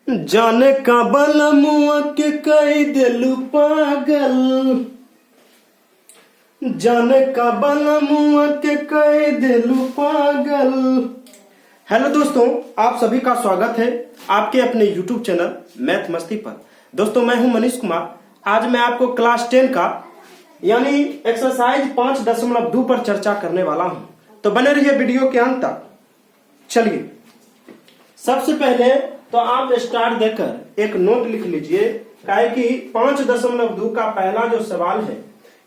जाने का बनमुआ के कई दिलु पागल, जाने का बनमुआ के कई दिलु पागल। हेलो दोस्तों, आप सभी का स्वागत है आपके अपने YouTube चैनल मैथ मस्ती पर। दोस्तों मैं हूं मनीष कुमार। आज मैं आपको क्लास 10 का यानी एक्सरसाइज 5.2 पर चर्चा करने वाला हूं, तो बने रहिए वीडियो के अंत तक। चलिए सबसे पहले तो आप स्टार्ट देकर एक नोट लिख लीजिए, काहे कि 5.2 का पहला जो सवाल है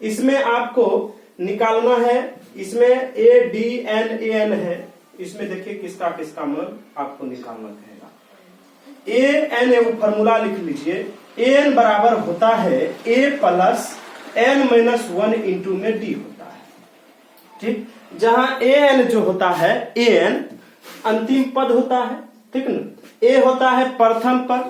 इसमें आपको निकालना है। इसमें A D N A N है, इसमें देखिए किसका किसका मान आपको निकालना रहेगा। ए एन फॉर्मूला लिख लीजिए। ए एन बराबर होता है a plus n minus 1 into में डी होता है। ठीक, जहां ए एन जो होता है, ए एन अंतिम पद होता है, ठीक ना। ए होता है प्रथम पद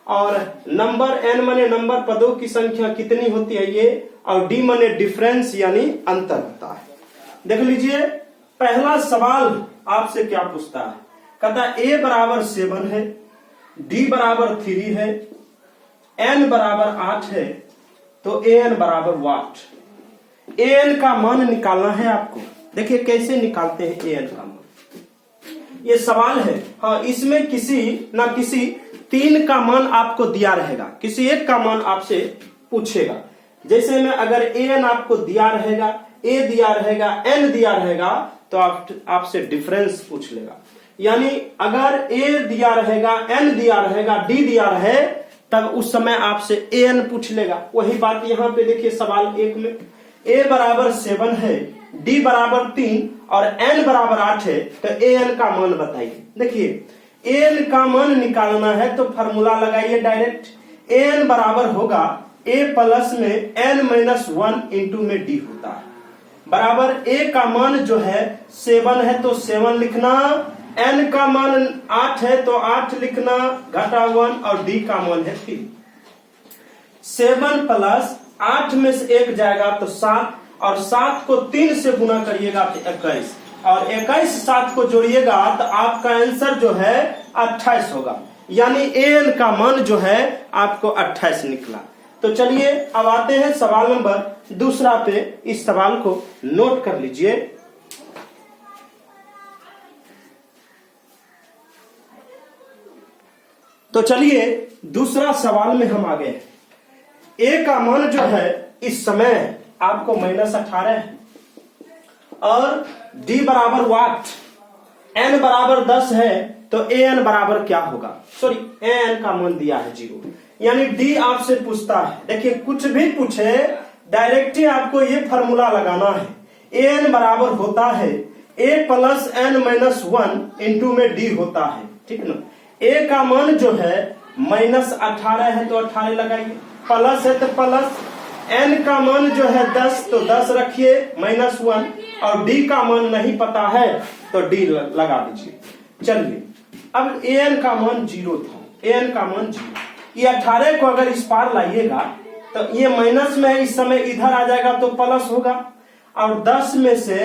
और नंबर एन माने नंबर पदों की संख्या कितनी होती है ये, और डी माने डिफरेंस यानी अंतर होता है। देख लीजिए पहला सवाल आपसे क्या पूछता है, कहता ए बराबर 7 है, डी बराबर 3 है, एन बराबर 8 है, तो ए एन बराबर वाट। ए एन का मान निकालना है आपको। देखिए कैसे निकालते हैं ए एन का मान, ये सवाल है। हाँ, इसमें किसी ना किसी 3 का मान आपको दिया रहेगा, किसी एक का मान आपसे पूछेगा। जैसे में अगर ए एन आपको दिया रहेगा, ए दिया रहेगा, एन दिया रहेगा, तो आपसे डिफरेंस पूछ लेगा। यानी अगर ए दिया रहेगा, एन दिया रहेगा, डी दिया रहे, तब उस समय आपसे ए एन पूछ लेगा। वही बात यहाँ पे देखिए सवाल 1 में ए बराबर 7 है, डी बराबर 3 और एन बराबर 8 है, तो ए एन का मान बताइए। देखिए ए एन का मान निकालना है तो फॉर्मूला लगाइए डायरेक्ट। ए एन बराबर होगा ए प्लस में एन माइनस 1 इंटू में डी होता है, बराबर ए का मान जो है 7 है तो 7 लिखना, एन का मान 8 है तो 8 लिखना, घटा 1 और डी का मान है 3। 7 प्लस 8 में से 1 जाएगा तो 7, और 7 को 3 से गुना करिएगा तो 21, और 21 7 को जोड़िएगा तो आपका आंसर जो है 28 होगा। यानी ए एन का मान जो है आपको 28 निकला। तो चलिए अब आते हैं सवाल नंबर 2 पे। इस सवाल को नोट कर लीजिए। तो चलिए दूसरा सवाल में हम आ गए। ए का मान जो है इस समय आपको -18 है, और डी बराबर वाट, एन बराबर 10 है, तो ए एन बराबर क्या होगा। सॉरी, ए एन का मान दिया है 0, यानी डी आपसे पूछता है। देखिए कुछ भी पूछे डायरेक्टली आपको ये फॉर्मूला लगाना है। ए एन बराबर होता है a plus n minus 1 into में डी होता है, ठीक ना। ए का मान जो है -18 है तो 18 लगाइए, प्लस है तो प्लस, एन का मान जो है 10 तो 10 रखिए -1, और डी का मान नहीं पता है तो डी लगा दीजिए। चलिए अब ए एन का मान 0 था, ए एन का मान 0, ये 18 को अगर इस पार लाइएगा तो ये माइनस में इस समय इधर आ जाएगा तो प्लस होगा, और 10 में से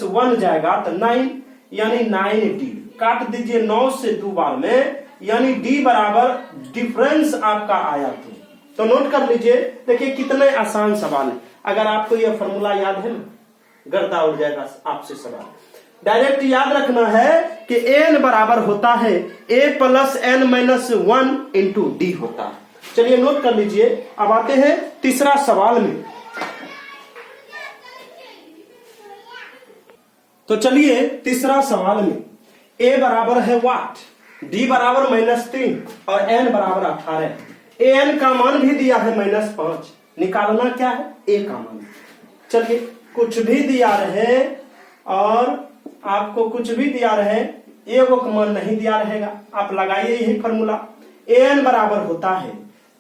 1 जाएगा तो 9, यानी 9D। काट दीजिए 9 से 2 बार में, यानी डी बराबर डिफरेंस आपका आया। तो नोट कर लीजिए। देखिए कितने आसान सवाल है, अगर आपको यह फॉर्मूला याद है ना, गर्दा उड़ जाएगा आपसे सवाल। डायरेक्ट याद रखना है कि एन बराबर होता है a plus n minus 1 into d होता है। चलिए नोट कर लीजिए। अब आते हैं तीसरा सवाल में। तो चलिए तीसरा सवाल में ए बराबर है वाट, डी बराबर -3 और एन बराबर 18। ए एन का मान भी दिया है -5, निकालना क्या है ए का मान। चलिए कुछ भी दिया रहे और आपको कुछ भी दिया रहे, ए वो मान नहीं दिया रहेगा, आप लगाइए यही फॉर्मूला। ए एन बराबर होता है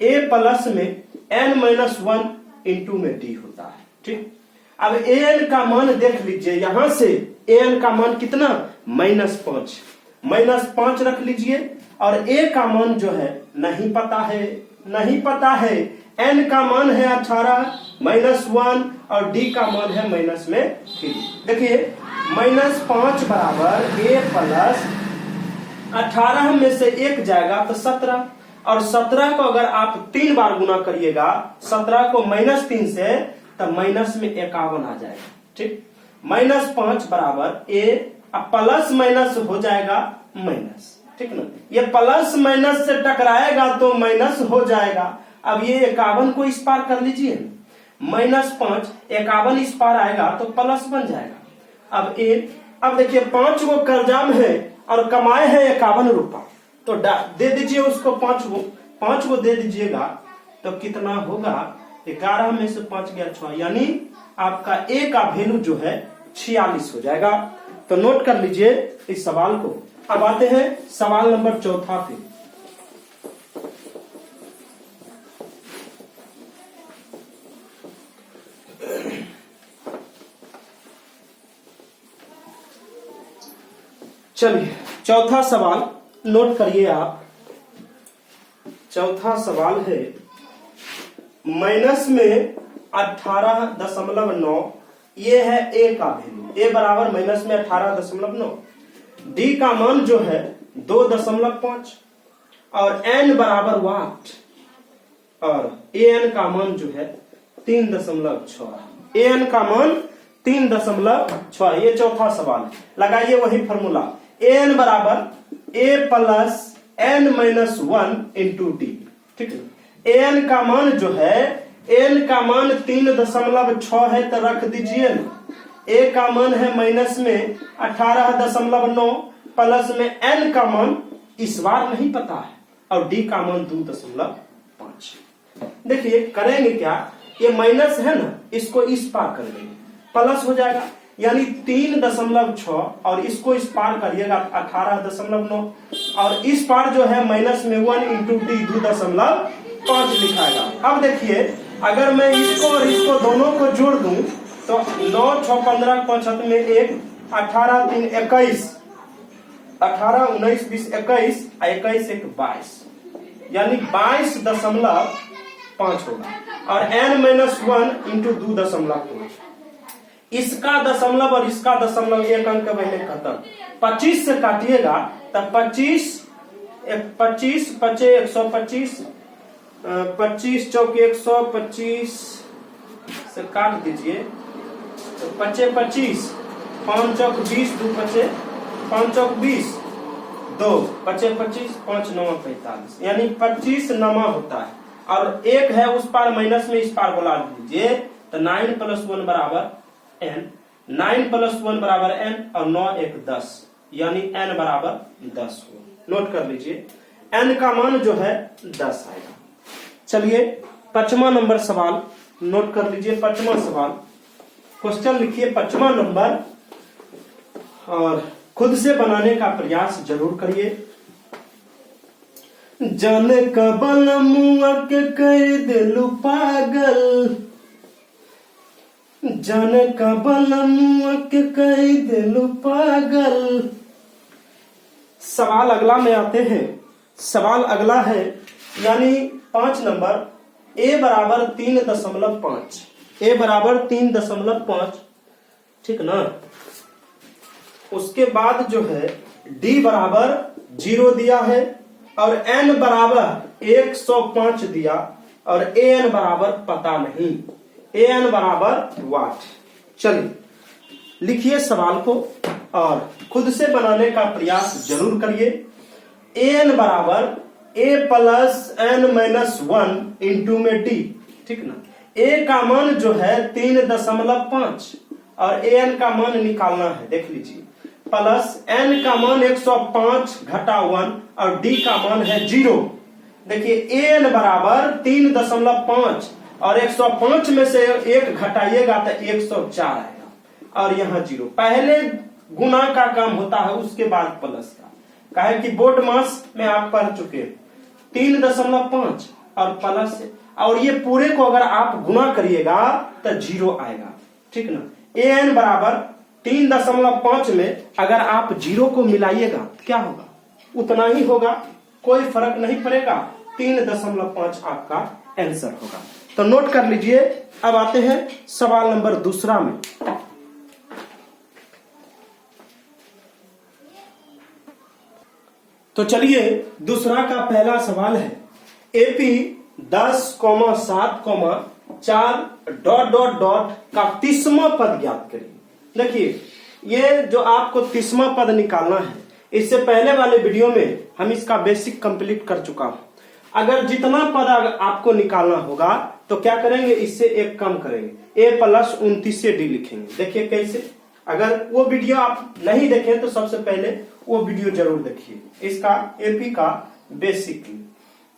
ए प्लस में एन माइनस 1 इंटू में डी होता है, ठीक। अब ए एन का मान देख लीजिए, यहां से ए एन का मान कितना -5 रख लीजिए, और ए का मान जो है नहीं पता है। एन का मान है 18 -1 और डी का मान है -3। देखिए -5 बराबर ए प्लस 18 में से 1 जाएगा तो 17, और 17 को अगर आप 3 बार गुना करिएगा 17 को -3 से, तब माइनस में 51 आ जाएगा। ठीक, -5 बराबर ए, अब प्लस माइनस हो जाएगा माइनस। ठीक ना, ये प्लस माइनस से टकराएगा तो माइनस हो जाएगा। अब ये 51 को इस पार कर लीजिए, -5 51 इस पार आएगा तो प्लस बन जाएगा। अब देखिए 5 को कर्जा में है और कमाए हैं 51 रुपया, तो दे दीजिए उसको 5 को दे दीजिएगा तो कितना होगा, 11 में से 5 गया 6, यानी आपका ए का वैल्यू जो है 46 हो जाएगा। तो नोट कर लीजिए इस सवाल को। अब आते हैं सवाल नंबर 4 पे। चलिए चौथा सवाल नोट करिए आप। चौथा सवाल है माइनस में 18.9, ये है ए का वैल्यू, ए बराबर माइनस में 18.9, डी का मान जो है 2.5 और एन बराबर वाट, और ए एन का मान जो है 3.6, ए एन का मान 3.6। ये चौथा सवाल है, लगाइए वही फॉर्मूला, ए एन बराबर a plus n minus 1 into d. ठीक है, ए एन का मान जो है, एन का मान 3.6 है तो रख दीजिए, ए का मान है माइनस में 18.9, प्लस में एन का मान इस बार नहीं पता है, और डी का मान 2.5। देखिए करेंगे क्या, ये माइनस है ना, इसको इस पार कर देंगे, प्लस हो जाएगा, यानी 3.6, और इसको इस पार करिएगा 18.9, और इस पार जो है माइनस में 1 इंटू डी 2.5 लिखाएगा। अब देखिए अगर मैं इसको और इसको दोनों को जोड़ दूं तो 9 6 15 5 7 में 1, 18 3 21, 18 19 20 21, 21 1 22, यानी 22.5 होगा, और n माइनस 1 इंटू 2.5, इसका दशमलव और इसका दशमलव एक अंक पहले खत्म। 25 से काटिएगा तब 25 25 पचे 125, 25 चौक 125 से काट दीजिए तो 25 25, 5 चौक 20, 2 पचे 5 चौक 20, 2 पचे 25, 5 9 45, यानी 25 नमा होता है, और एक है उस पार माइनस में इस पार बोला दीजिए तो 9 + 1 बराबर n, 9 + 1 बराबर n, और 9 1 10, यानी n बराबर 10 हो। नोट कर लीजिए n का मान जो है 10 आएगा। चलिए 5वां नंबर सवाल नोट कर लीजिए। 5वां सवाल, क्वेश्चन लिखिए 5वां नंबर, और खुद से बनाने का प्रयास जरूर करिए। जाने कबल मुआ के कह दिलु पागल, जाने कबल मुआ के कह दिलु पागल। सवाल अगला में आते हैं। सवाल अगला है यानी 5 नंबर, ए बराबर 3.5, ए बराबर 3.5, ठीक ना। उसके बाद जो है डी बराबर 0 दिया है, और एन बराबर 105 दिया, और ए एन बराबर पता नहीं, ए एन बराबर वाट। चलिए लिखिए सवाल को और खुद से बनाने का प्रयास जरूर करिए। ए एन बराबर a plus n minus 1 into में डी, ठीक ना। ए का मान जो है 3.5, और ए एन का मान निकालना है, देख लीजिए, प्लस एन का मान 105 घटा 1, और डी का मान है 0। देखिए ए एन बराबर 3.5, और 105 में से 1 घटाइएगा तो 104 आएगा, और यहाँ 0। पहले गुना का काम होता है, उसके बाद प्लस का। कहे कि बोर्ड मास में आप पढ़ चुके 3.5 और प्लस, और ये पूरे को अगर आप गुना करिएगा तो 0 आएगा, ठीक ना। ए एन बराबर 3.5 में अगर आप 0 को मिलाइएगा क्या होगा, उतना ही होगा, कोई फर्क नहीं पड़ेगा, 3.5 आपका आंसर होगा। तो नोट कर लीजिए। अब आते हैं सवाल नंबर 2 में। तो चलिए दूसरा का पहला सवाल है एपी 10,7,4 ... का 30वां पद ज्ञात करिए। देखिए ये जो आपको 30वां पद निकालना है, इससे पहले वाले वीडियो में हम इसका बेसिक कंप्लीट कर चुका हूं। अगर जितना पद आपको निकालना होगा तो क्या करेंगे, इससे एक कम करेंगे, a + 29 से d लिखेंगे। देखिए कैसे, अगर वो वीडियो आप नहीं देखें तो सबसे पहले वो वीडियो जरूर देखिए, इसका एपी का बेसिक।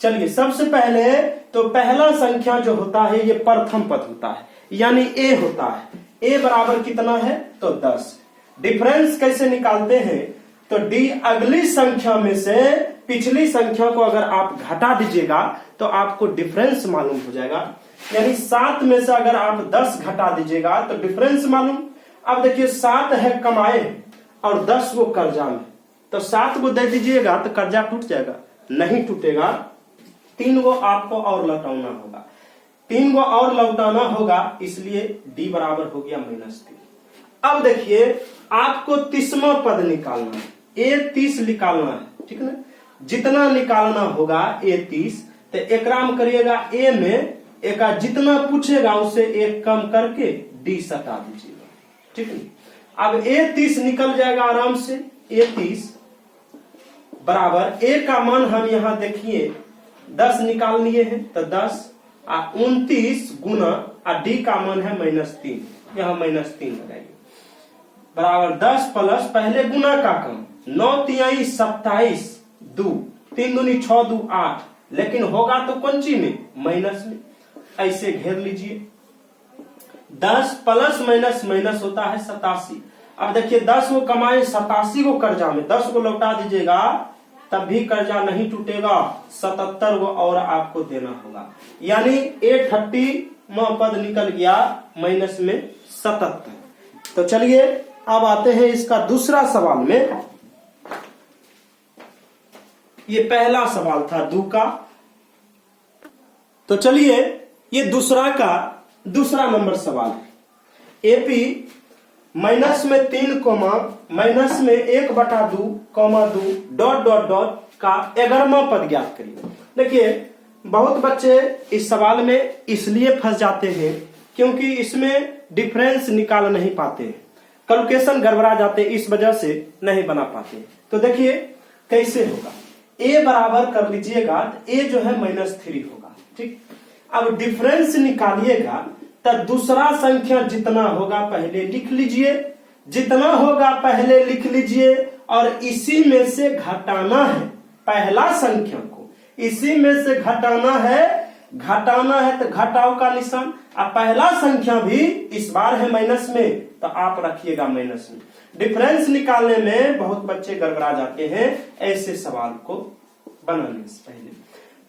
चलिए सबसे पहले तो पहला संख्या जो होता है ये प्रथम पद होता है, यानी a होता है। a बराबर कितना है तो 10। डिफरेंस कैसे निकालते हैं तो d अगली संख्या में से पिछली संख्या को अगर आप घटा दीजिएगा तो आपको डिफरेंस मालूम हो जाएगा। यानी 7 में से अगर आप 10 घटा दीजिएगा तो डिफरेंस मालूम। अब देखिए 7 है कमाए और 10 वो कर्जा में, तो 7 को दे दीजिएगा तो कर्जा टूट जाएगा, नहीं टूटेगा। 3 को आपको और लौटाना होगा, 3 को और लौटाना होगा, इसलिए d बराबर हो गया -3। अब देखिए आपको 30वां पद निकालना है, a 30 निकालना है, ठीक है ना। जितना निकालना होगा a 30, तो एकराम करिएगा a में एक जितना पूछेगा उससे एक कम करके d सटा दीजिएगा, ठीक है। अब a 30 निकल जाएगा आराम से। a 30 बराबर a का मान हम यहां देखिए 10 निकाल लिए हैं, तो 10 और 29 गुना d का मान है -3, यहां -3 लगाइए, बराबर 10 प्लस पहले गुना का कम, 9 तिहाई 27, 2 3 दूनी 6 2 8, लेकिन होगा तो कौन ची में, माइनस में। ऐसे घेर लीजिए, 10 प्लस माइनस माइनस होता है 87। अब देखिए 10 को कमाए 87 को कर्जा में, 10 को लौटा दीजिएगा तब भी कर्जा नहीं टूटेगा, 77 को और आपको देना होगा, यानी A30वां पद निकल गया माइनस में 77। तो चलिए अब आते हैं इसका दूसरा सवाल में। ये पहला सवाल था 2 का, तो चलिए ये दूसरा का दूसरा नंबर सवाल है। एपी -3, -1/2, का 11वां पद ज्ञात करिए। देखिए बहुत बच्चे इस सवाल में इसलिए फंस जाते हैं क्योंकि इसमें डिफरेंस निकाल नहीं पाते, कैलकुलेशन गड़बड़ा जाते, इस वजह से नहीं बना पाते। तो देखिए कैसे होगा, a बराबर कर लीजिएगा, a जो है -3 होगा, ठीक। अब डिफरेंस निकालिएगा तो दूसरा संख्या जितना होगा पहले लिख लीजिए, जितना होगा पहले लिख लीजिए, और इसी में से घटाना है पहला संख्या को, इसी में से घटाना है तो घटाओ का निशान। अब पहला संख्या भी इस बार है माइनस में, तो आप रखिएगा माइनस में। डिफरेंस निकालने में बहुत बच्चे गड़बड़ा जाते हैं ऐसे सवाल को बनाने से पहले।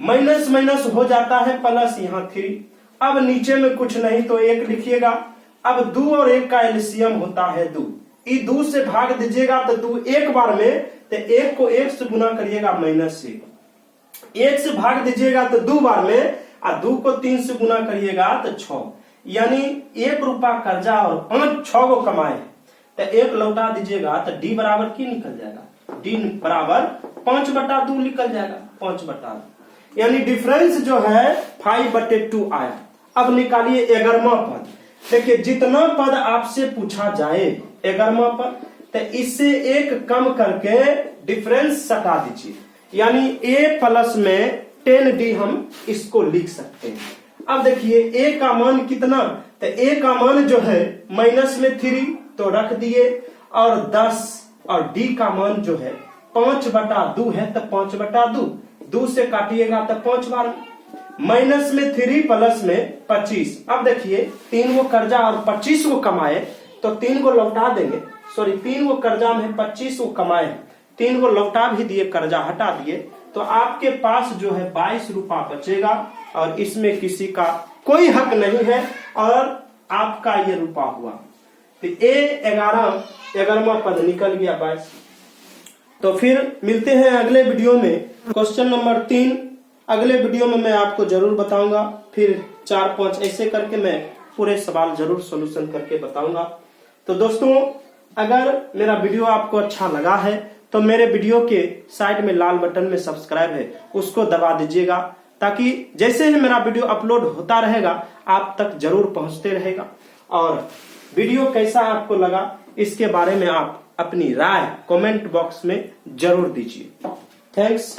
माइनस माइनस हो जाता है प्लस, यहाँ 3। अब नीचे में कुछ नहीं तो 1 लिखिएगा। अब 2 और 1 का एलसीएम होता है 2, 2 से भाग दीजिएगा तो 2 एक बार में, तो 1 को 1 से गुना करिएगा -1, 1 से भाग दीजिएगा तो 2 बार में, और 2 को 3 से गुना करिएगा तो 6, यानी 1 रुपया कर्जा और 5-6 को कमाए, तो 1 लौटा दीजिएगा तो d बराबर की निकल जाएगा, d बराबर 5/2 निकल जाएगा, 5/2, यानी डिफरेंस जो है 5/2 आया। अब निकालिए 11वां पद। देखिए जितना पद आपसे पूछा जाए 11वां पद, तो इससे एक कम करके डिफरेंस सटा दीजिए, यानी a प्लस में 10d हम इसको लिख सकते हैं। अब देखिए a का मान कितना, तो a का मान जो है -3 तो रख दिए, और 10, और d का मान जो है 5/2 है तो 5/2, 2 से काटिएगा तो 5 बार, -3 प्लस में 25। अब देखिए 3 को कर्जा और 25 को कमाए तो 3 को लौटा देंगे, सॉरी 3 को कर्जा में 25 को कमाए, 3 को लौटा भी दिए, कर्जा हटा दिए, तो आपके पास जो है 22 रुपया बचेगा, और इसमें किसी का कोई हक नहीं है, और आपका ये रुपया हुआ। तो A11वां पद निकल गया 22। तो फिर मिलते हैं अगले वीडियो में, क्वेश्चन नंबर 3 अगले वीडियो में मैं आपको जरूर बताऊंगा, फिर 4-5 ऐसे करके मैं पूरे सवाल जरूर सॉल्यूशन करके बताऊंगा। तो दोस्तों अगर मेरा वीडियो आपको अच्छा लगा है तो मेरे वीडियो के साइड में लाल बटन में सब्सक्राइब है, उसको दबा दीजिएगा, ताकि जैसे ही मेरा वीडियो अपलोड होता रहेगा आप तक जरूर पहुंचते रहेगा। और वीडियो कैसा आपको लगा इसके बारे में आप अपनी राय कमेंट बॉक्स में जरूर दीजिए। थैंक्स।